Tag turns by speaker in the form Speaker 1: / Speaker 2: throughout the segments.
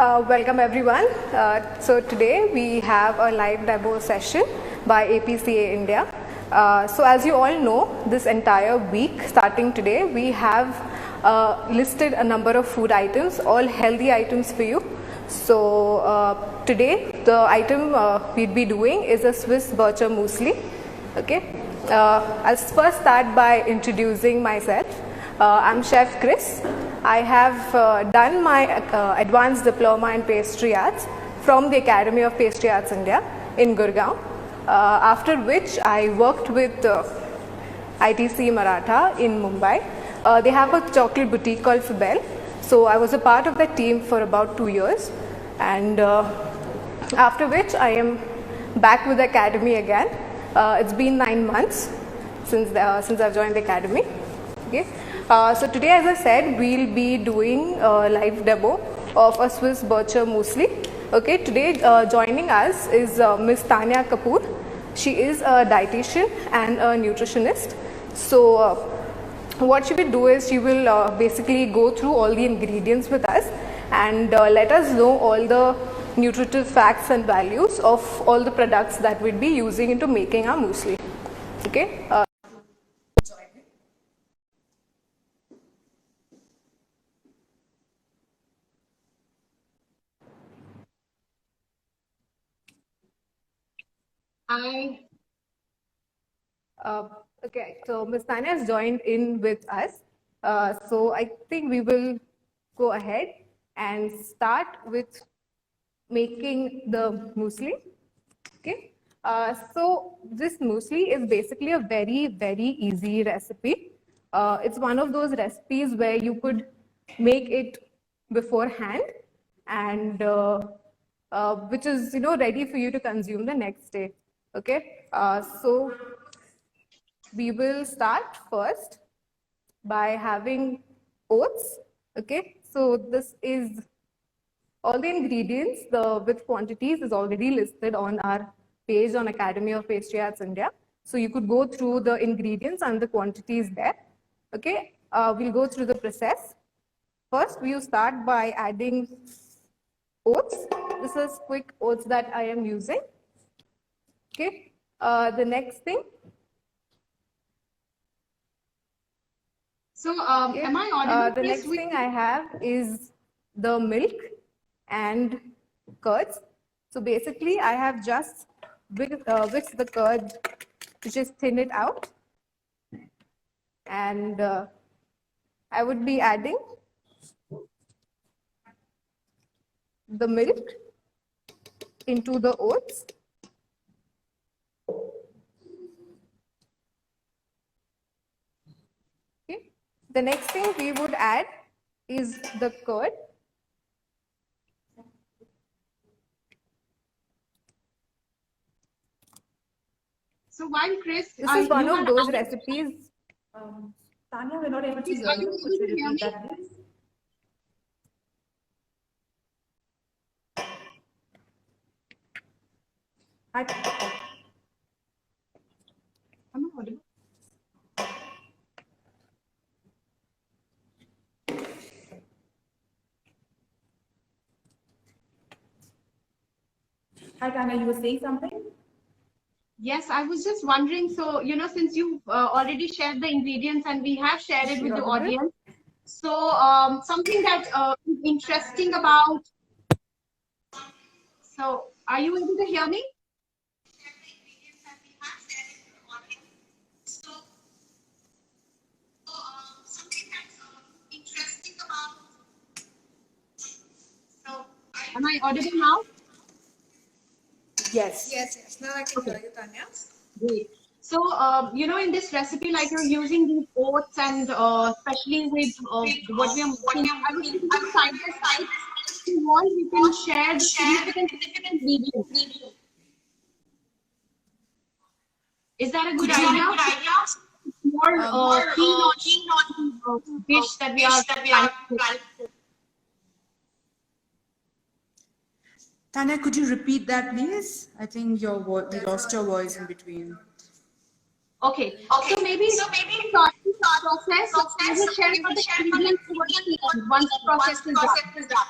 Speaker 1: Welcome everyone. So today we have a live demo session by APCA India. So as you all know, this entire week starting today we have listed a number of food items, all healthy items for you. So today the item we'd be doing is a Swiss Bircher Muesli. Okay, I'll first start by introducing myself. I'm Chef Kris. I have done my advanced diploma in pastry arts from the Academy of Pastry Arts India in Gurgaon, after which I worked with ITC Maratha in Mumbai. They have a chocolate boutique called Fibel. So I was a part of that team for about 2 years, and after which I am back with the Academy again. It's been 9 months since I've joined the Academy. Okay. So today, as I said, we'll be doing a live demo of a Swiss Bircher Muesli. Okay, today joining us is Miss Tanya Kapoor. She is a dietitian and a nutritionist. So what she will do is she will basically go through all the ingredients with us and let us know all the nutritive facts and values of all the products that we'll be using into making our muesli. Okay.
Speaker 2: Hi.
Speaker 1: Okay, so Ms. Tanya has joined in with us. So I think we will go ahead and start with making the muesli. Okay, so this muesli is basically a very, very easy recipe. It's one of those recipes where you could make it beforehand and which is ready for you to consume the next day. Okay, so we will start first by having oats. Okay, so this is all the ingredients with quantities is already listed on our page on Academy of Pastry Arts India. So you could go through the ingredients and the quantities there. Okay, we'll go through the process. First, we'll start by adding oats. This is quick oats that I am using. Okay, the next thing.
Speaker 2: So, am I audible?
Speaker 1: The next thing I have is the milk and curds. So basically, I have just whisked the curd to just thin it out, and I would be adding the milk into the oats. Okay. The next thing we would add is the curd.
Speaker 2: So while Kris,
Speaker 1: this is one of those recipes.
Speaker 3: Tanya, we're not able to hear you. Could you repeat that, please? Hi.
Speaker 2: Am I audible?
Speaker 3: Hi, Tanya, you were saying something?
Speaker 2: Yes, I was just wondering. So, since you've already shared the ingredients and we have shared it with the audience, so something that is interesting about. So, are you able to hear me? Am I audible now?
Speaker 3: Yes.
Speaker 4: Yes. Now I can hear you, Tanya.
Speaker 2: Great. So, in this recipe, like you're using these oats and especially with what we are making, I was thinking side by side, if you want, you can share the significant ingredients. Is that a good idea? More keen on dish that we are planning.
Speaker 4: Tanya, could you repeat that, please? I think we lost your voice in between.
Speaker 2: Okay. So maybe starting the process, I will share what the ingredients once the process is done.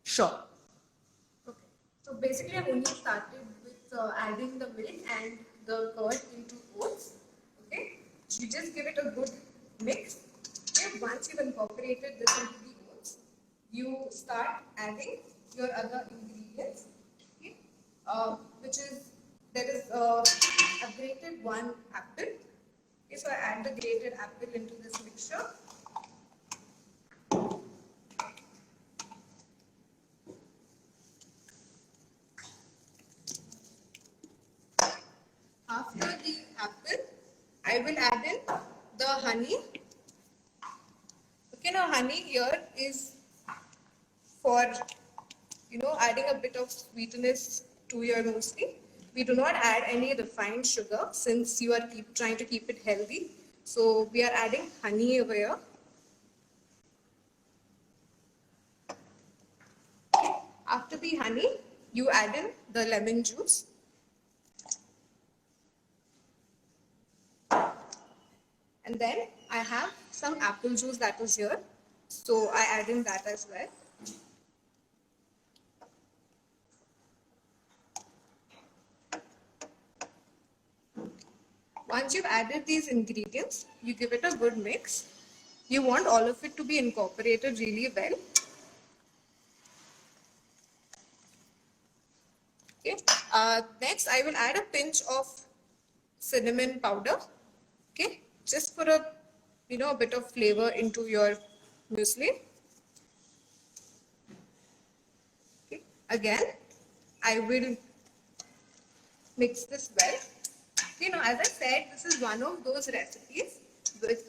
Speaker 4: Sure.
Speaker 1: So basically I've only started with adding the milk and the curd into oats. Okay, you just give it a good mix. Okay, once you've incorporated this into the oats, you start adding your other ingredients. Okay, which is there is I've grated one apple. Okay, so I add the grated apple into this mixture. After the apple, I will add in the honey. Okay, now honey here is for adding a bit of sweetness to your muesli. We do not add any refined sugar since you are trying to keep it healthy. So we are adding honey over here. After the honey, you add in the lemon juice. And then I have some apple juice that is here. So I add in that as well. Once you've added these ingredients, you give it a good mix. You want all of it to be incorporated really well. Okay. Next, I will add a pinch of cinnamon powder. Okay, just for a a bit of flavor into your muesli. Okay. Again, I will mix this well. As I said, this is one of those recipes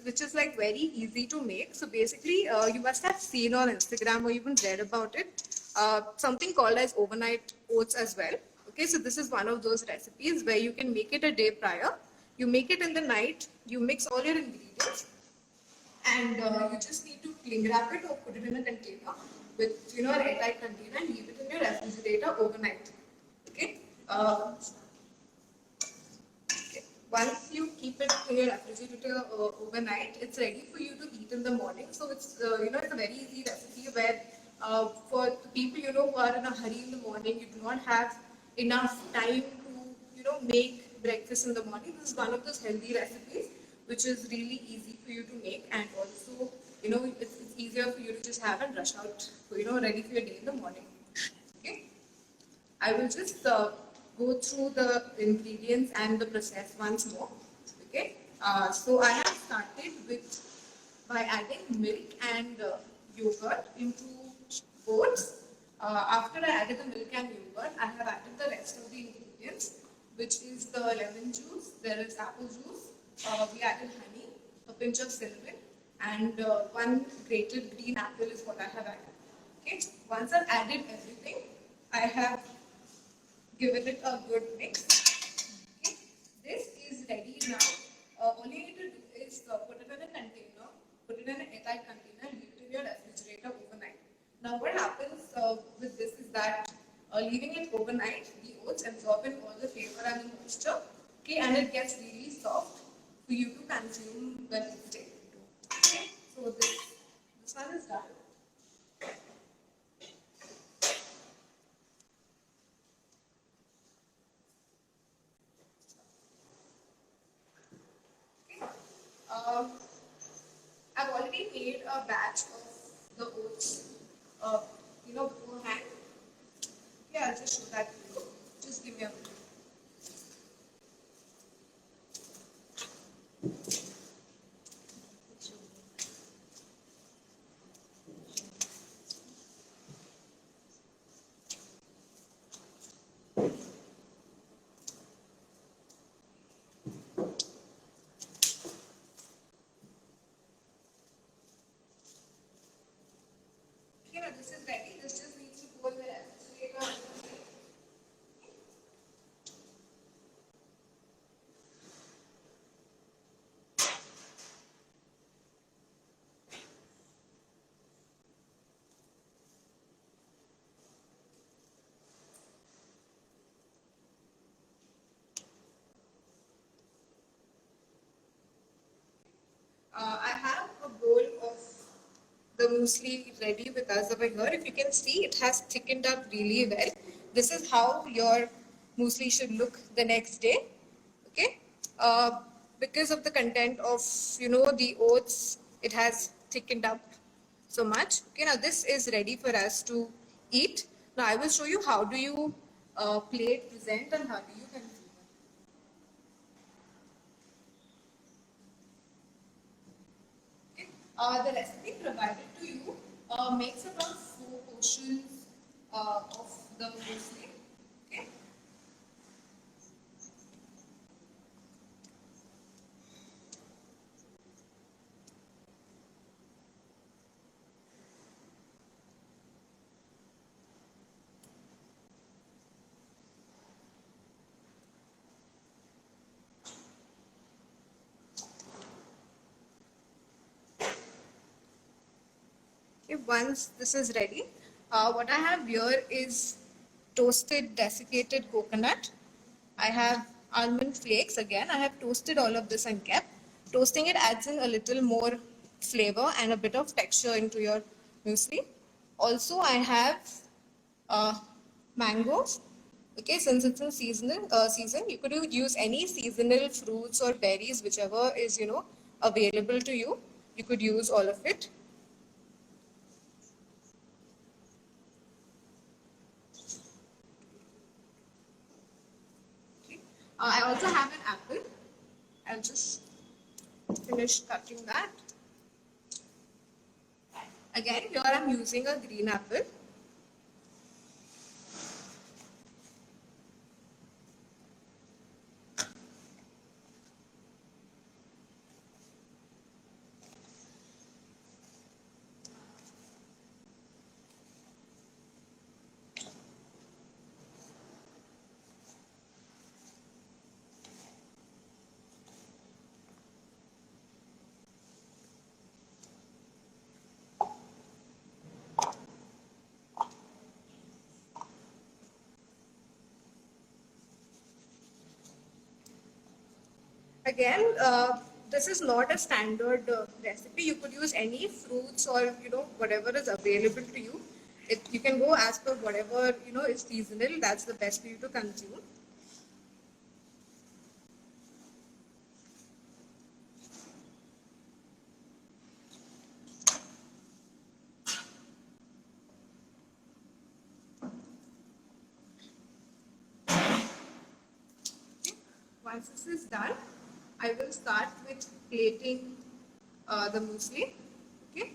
Speaker 1: which is like very easy to make. So basically, you must have seen on Instagram or even read about it, something called as overnight oats as well. Okay, so this is one of those recipes where you can make it a day prior. You make it in the night, you mix all your ingredients, and you just need to cling wrap it or put it in a container with an airtight container and leave it in your refrigerator overnight. Okay. Once you keep it in your refrigerator overnight, it's ready for you to eat in the morning. So it's it's a very easy recipe where for the people who are in a hurry in the morning, you do not have enough time to make breakfast in the morning. This is one of those healthy recipes which is really easy for you to make, and also it's easier for you to just have and rush out ready for your day in the morning. Okay, I will just go through the ingredients and the process once more. Okay, so I have started by adding milk and yogurt into oats. After I added the milk and yogurt, I have added the rest of the ingredients, which is the lemon juice, there is apple juice, we added honey, a pinch of cinnamon, and one grated green apple is what I have added. Okay, once I've added everything, I have given it a good mix. Okay, this is ready now. All you need to do is put it in a container, put it in an airtight container, leave it in your refrigerator overnight. Now what happens with this is that leaving it overnight, the oats absorb in all the flavor and the moisture, okay, and it gets really soft for you to consume the next day. Okay, so this one is done. I've already made a batch of the oats, beforehand. Yeah, I'll just show that to you. Just give me a minute. This is ready. This just needs to go in the refrigerator. I have a bowl of the muesli ready with us over here. If you can see, it has thickened up really well. this is how your muesli should look the next day. Okay, because of the content of the oats, it has thickened up so much. Okay, now this is ready for us to eat. Now I will show you how do you plate, present, and how do you consume. Okay. The recipe provided to you makes about 4 portions of the muesli. Okay. Okay, once this is ready, what I have here is toasted desiccated coconut. I have almond flakes again. I have toasted all of this and kept. Toasting it adds in a little more flavor and a bit of texture into your muesli. Also, I have mangoes. Okay, since it's in season, you could use any seasonal fruits or berries, whichever is available to you. You could use all of it. I also have an apple. I'll just finish cutting that. Again, here I'm using a green apple. Again, this is not a standard recipe. You could use any fruits or whatever is available to you. You can go as per whatever is seasonal. That's the best for you to consume. Once this is done, I will start with plating the muesli. Okay.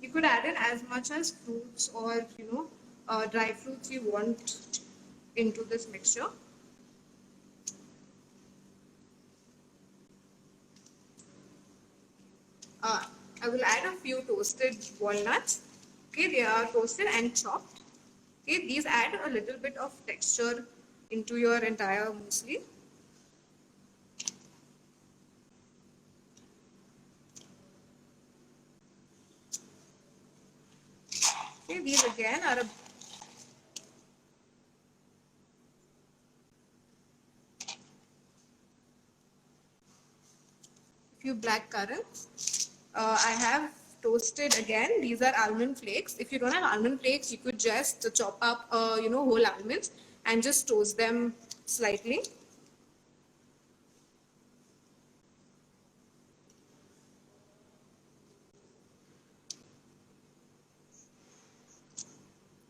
Speaker 1: You could add in as much as fruits or dry fruits you want into this mixture. I will add a few toasted walnuts. Okay, they are toasted and chopped. Okay, these add a little bit of texture into your entire muesli. Okay, these again are a few black currants. I have toasted again. These are almond flakes. If you don't have almond flakes, you could just chop up, whole almonds and just toast them slightly.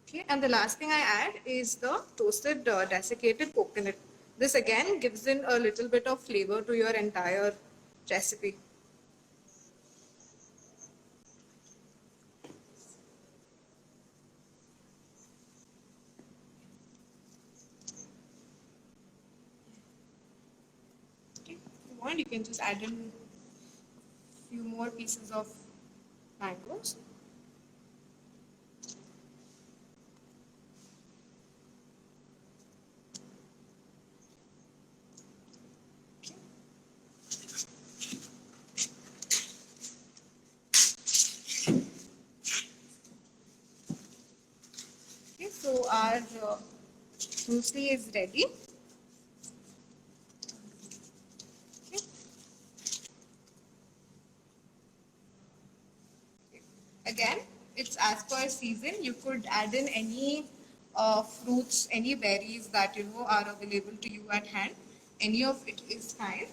Speaker 1: Okay, and the last thing I add is the toasted desiccated coconut. This again gives in a little bit of flavor to your entire recipe. want, you can just add in a few more pieces of mangoes. Okay, so our muesli is ready. Okay. Again, it's as per season. You could add in any fruits, any berries that are available to you at hand. Any of it is fine.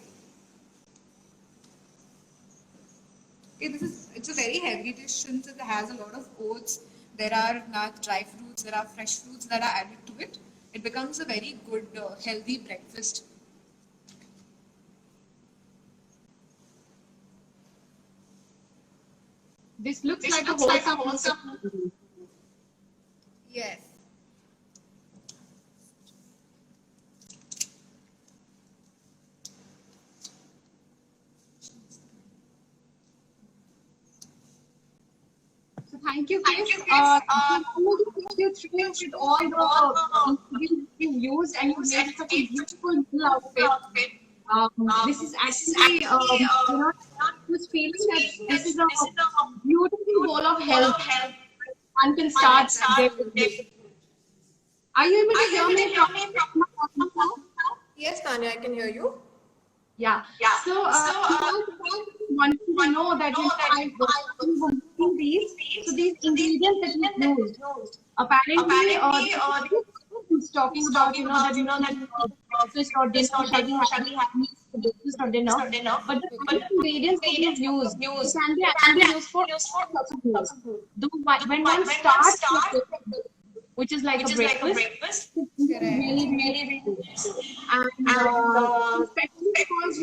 Speaker 1: Okay, it's a very heavy dish since it has a lot of oats. There are dry fruits, there are fresh fruits that are added to it. It becomes a very good, healthy breakfast.
Speaker 2: This looks like a wholesome.
Speaker 1: Yes.
Speaker 2: So thank you, Kris. I'm going to take you through with all the ingredients you used, and you made such a beautiful meal out of it. This is actually, I was feeling that this is a beautiful bowl of health. One can start there with it. Are you able to hear me properly?
Speaker 1: Yes, Tanya, I can hear you.
Speaker 2: Yeah. So, wanted to know that I was making these. So these ingredients that you used, apparently, who's talking about that breakfast or dinner, shall we have breakfast or dinner? But the ingredients that you've used can be actually used for lots of meals. When one starts with it, which is like a breakfast, it's really good. And especially because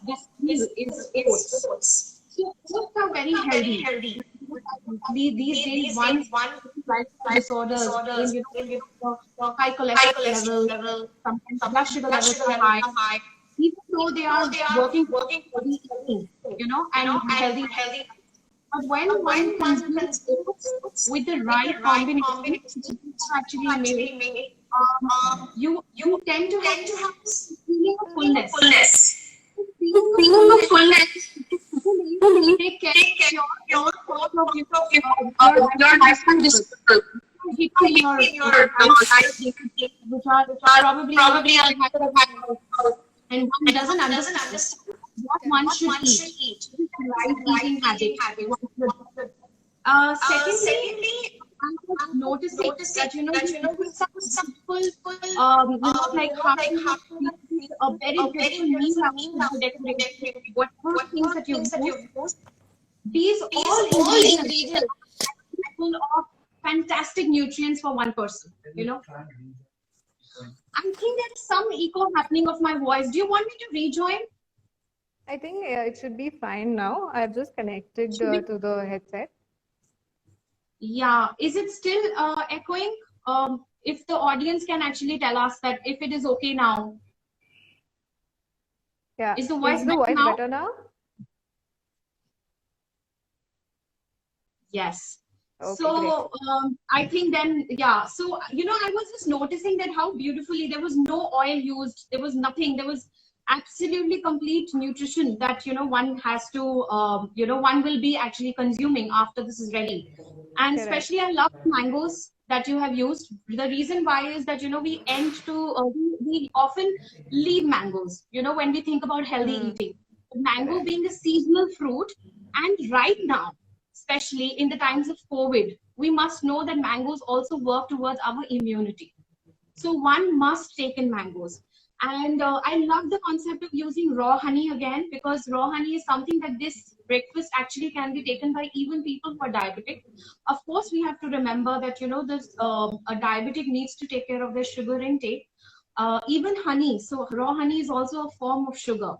Speaker 2: this meal is oats. So oats are very healthy. These days, one lifestyle disorders, high cholesterol level, sometimes blood sugar levels are high. Even though they are working for healthy eating, and healthy. But when one consumes oats with the right combination, which actually make, you tend to have this feeling of fullness. Feeling of fullness. Take care of your lifestyle disorders. Hitting your life, which are probably and one doesn't understand what one should eat. Right eating habit. Secondly, I was noticing that some simple, like how a very beautiful meal after the decoration, whatever things that you use, these all ingredients are full of fantastic nutrients for one person. I think there's some echo happening of my voice. Do you want me to rejoin?
Speaker 1: I think it should be fine now. I've just connected to the headset.
Speaker 2: Yeah. Is it still echoing? If the audience can actually tell us that if it is okay now.
Speaker 1: Yeah.
Speaker 2: Is the voice better now? Yes. Okay, so I think then, yeah. So, I was just noticing that how beautifully there was no oil used. There was nothing. There was absolutely complete nutrition that, one has to, one will be actually consuming after this is ready. And correct. Especially I love mangoes that you have used. The reason why is that, we we often leave mangoes, when we think about healthy eating. Mango correct. Being a seasonal fruit, and right now, especially in the times of COVID, we must know that mangoes also work towards our immunity. So one must take in mangoes. And I love the concept of using raw honey again, because raw honey is something that this breakfast actually can be taken by even people who are diabetic. Of course, we have to remember that, this a diabetic needs to take care of their sugar intake. Even honey, so raw honey is also a form of sugar.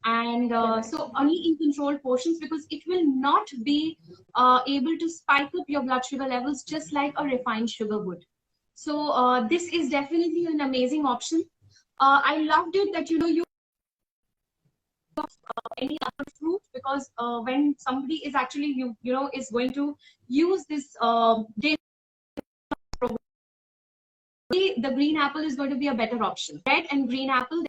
Speaker 2: And so only in controlled portions, because it will not be able to spike up your blood sugar levels just like a refined sugar would. So this is definitely an amazing option. I loved it that, you any other fruit, because when somebody is actually is going to use this day, the green apple is going to be a better option. Red and green apple,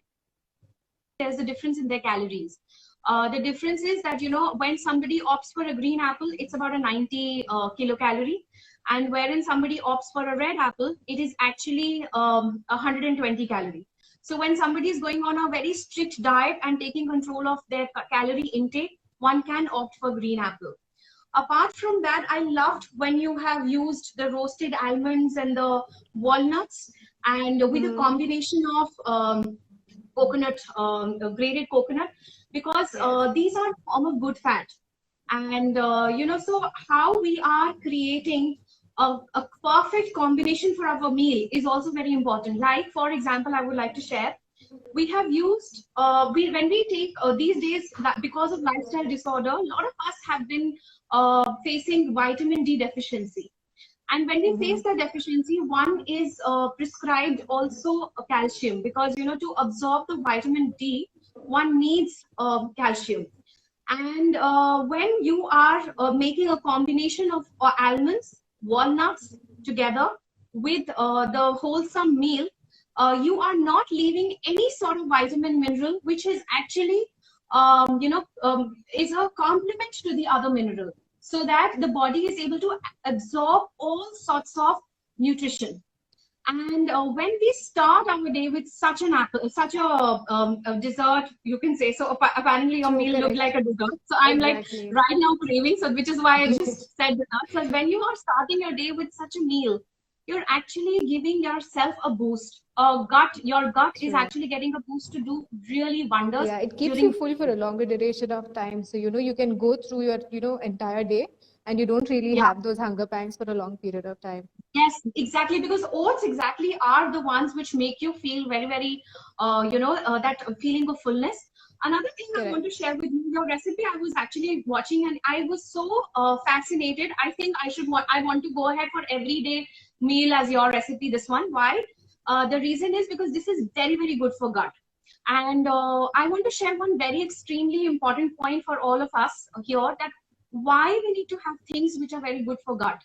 Speaker 2: there's a difference in their calories. The difference is that, when somebody opts for a green apple, it's about a 90 kilocalorie. And wherein somebody opts for a red apple, it is actually 120 calorie. So when somebody is going on a very strict diet and taking control of their calorie intake, one can opt for green apple. Apart from that, I loved when you have used the roasted almonds and the walnuts, and with a combination of coconut, grated coconut, because these are a form of good fat. And so how we are creating a perfect combination for our meal is also very important. Like, for example, I would like to share, we have used when we take these days, because of lifestyle disorder, a lot of us have been facing vitamin D deficiency. And when we face that deficiency, one is prescribed also calcium, because to absorb the vitamin D, one needs calcium. And when you are making a combination of almonds, walnuts together with the wholesome meal, you are not leaving any sort of vitamin mineral, which is actually is a complement to the other mineral, so that the body is able to absorb all sorts of nutrition. And when we start our day with such an apple, such a dessert, you can say, so apparently your meal looked like a dessert. So I'm like right now craving, so which is why I just said that. So when you are starting your day with such a meal, you're actually giving yourself a boost. Your gut is actually getting a boost to do really wonders.
Speaker 1: Yeah, it keeps you full for a longer duration of time. So, you can go through your, entire day, and you don't really have those hunger pangs for a long period of time.
Speaker 2: Yes, exactly, because oats exactly are the ones which make you feel very, very, that feeling of fullness. Another thing I want to share with you, your recipe, I was actually watching and I was so fascinated. I think I want to go ahead for everyday meal as your recipe, this one. Why? The reason is because this is very, very good for gut. And I want to share one very extremely important point for all of us here, that why we need to have things which are very good for gut.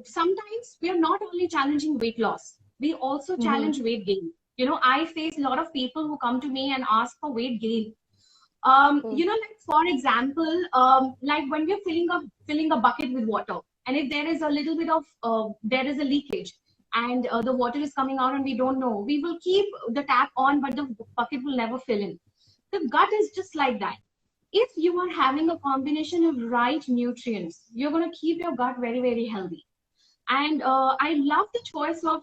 Speaker 2: Sometimes we are not only challenging weight loss, we also challenge weight gain. I face a lot of people who come to me and ask for weight gain. Like, for example, like when we're filling a bucket with water, and if there is a little bit of there is a leakage, and the water is coming out and we don't know, we will keep the tap on, but the bucket will never fill in. The gut is just like that. If you are having a combination of right nutrients, you're going to keep your gut very, very healthy. And I love the choice of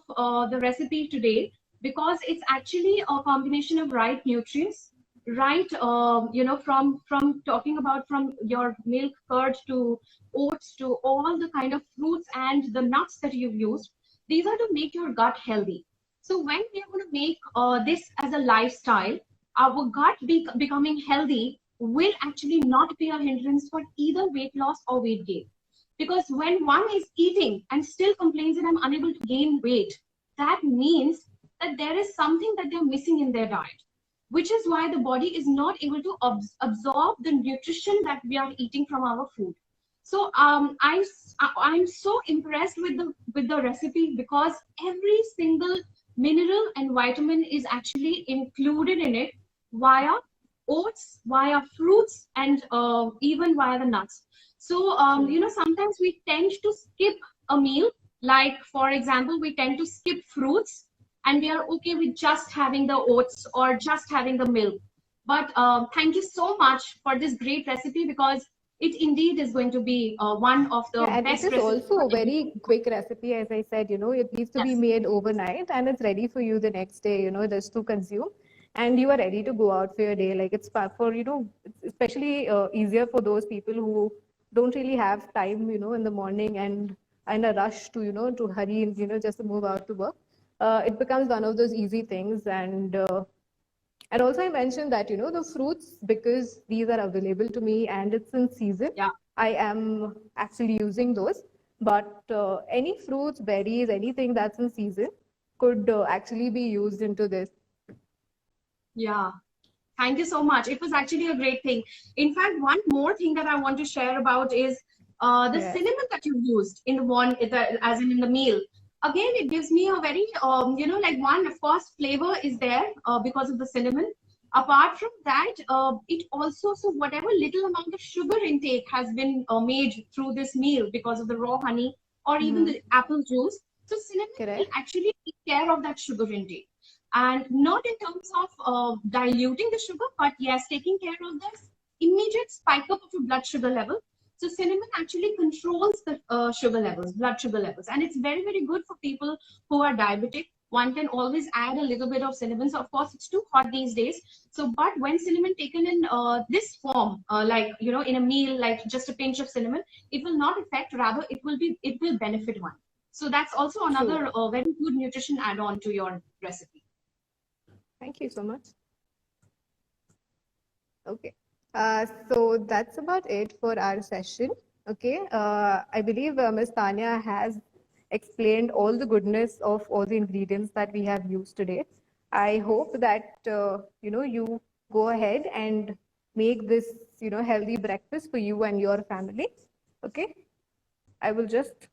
Speaker 2: the recipe today, because it's actually a combination of right nutrients, right, from talking about from your milk curd to oats to all the kind of fruits and the nuts that you've used. These are to make your gut healthy. So when we are going to make this as a lifestyle, our gut becoming healthy will actually not be a hindrance for either weight loss or weight gain. Because when one is eating and still complains that I'm unable to gain weight, that means that there is something that they're missing in their diet, which is why the body is not able to absorb the nutrition that we are eating from our food. So I'm so impressed with the recipe, because every single mineral and vitamin is actually included in it via oats, via fruits, and even via the nuts. So sometimes we tend to skip a meal. Like, for example, we tend to skip fruits, and we are okay with just having the oats or just having the milk. But thank you so much for this great recipe, because it indeed is going to be one of the
Speaker 1: and
Speaker 2: best
Speaker 1: it is
Speaker 2: recipes.
Speaker 1: also a very quick recipe, as I said. It needs to be made overnight, and it's ready for you the next day, just to consume, and you are ready to go out for your day. Like, it's for, it's especially easier for those people who don't really have time, in the morning and in a rush to, to hurry and, just to move out to work. It becomes one of those easy things. And also I mentioned that, the fruits, because these are available to me and it's in season, I am actually using those. But any fruits, berries, anything that's in season could actually be used into this.
Speaker 2: Yeah. Thank you so much. It was actually a great thing. In fact, one more thing that I want to share about is the
Speaker 1: Yes.
Speaker 2: cinnamon that you used in the one, as in the meal. Again, it gives me a very, like one, of course, flavor is there because of the cinnamon. Apart from that, it also, so whatever little amount of sugar intake has been made through this meal because of the raw honey or even the apple juice. So cinnamon will
Speaker 1: Correct.
Speaker 2: actually take care of that sugar intake. And not in terms of diluting the sugar, but yes, taking care of this immediate spike up of your blood sugar level. So cinnamon actually controls the sugar levels, blood sugar levels, and it's very, very good for people who are diabetic. One can always add a little bit of cinnamon. So of course, it's too hot these days. So, but when cinnamon taken in this form, like in a meal, like just a pinch of cinnamon, it will not affect. Rather, it will benefit one. So that's also another very good nutrition add-on to your recipe.
Speaker 1: Thank you so much. Okay. So that's about it for our session. Okay. I believe Ms. Tanya has explained all the goodness of all the ingredients that we have used today. I hope that you go ahead and make this healthy breakfast for you and your family. Okay. I will just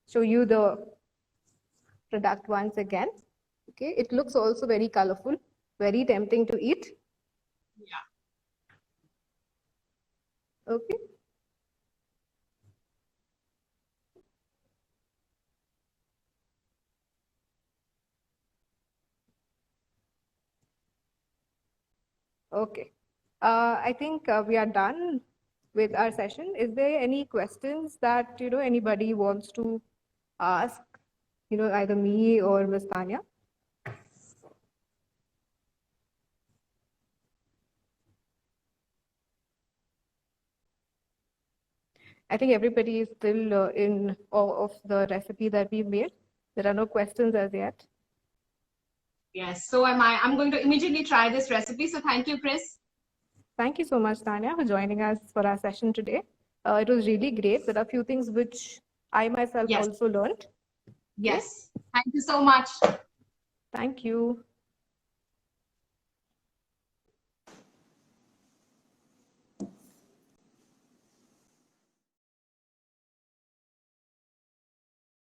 Speaker 1: show you the product once again. Okay, it looks also very colorful, very tempting to eat.
Speaker 2: Yeah.
Speaker 1: Okay. Okay. I think we are done with our session. Is there any questions that anybody wants to ask? Either me or Ms. Tanya. I think everybody is still in awe of the recipe that we've made. There are no questions as yet.
Speaker 2: Yes, so am I. I'm going to immediately try this recipe. So thank you, Kris.
Speaker 1: Thank you so much, Tanya, for joining us for our session today. It was really great. There are a few things which I myself also learned.
Speaker 2: Yes. Thank you so much.
Speaker 1: Thank you.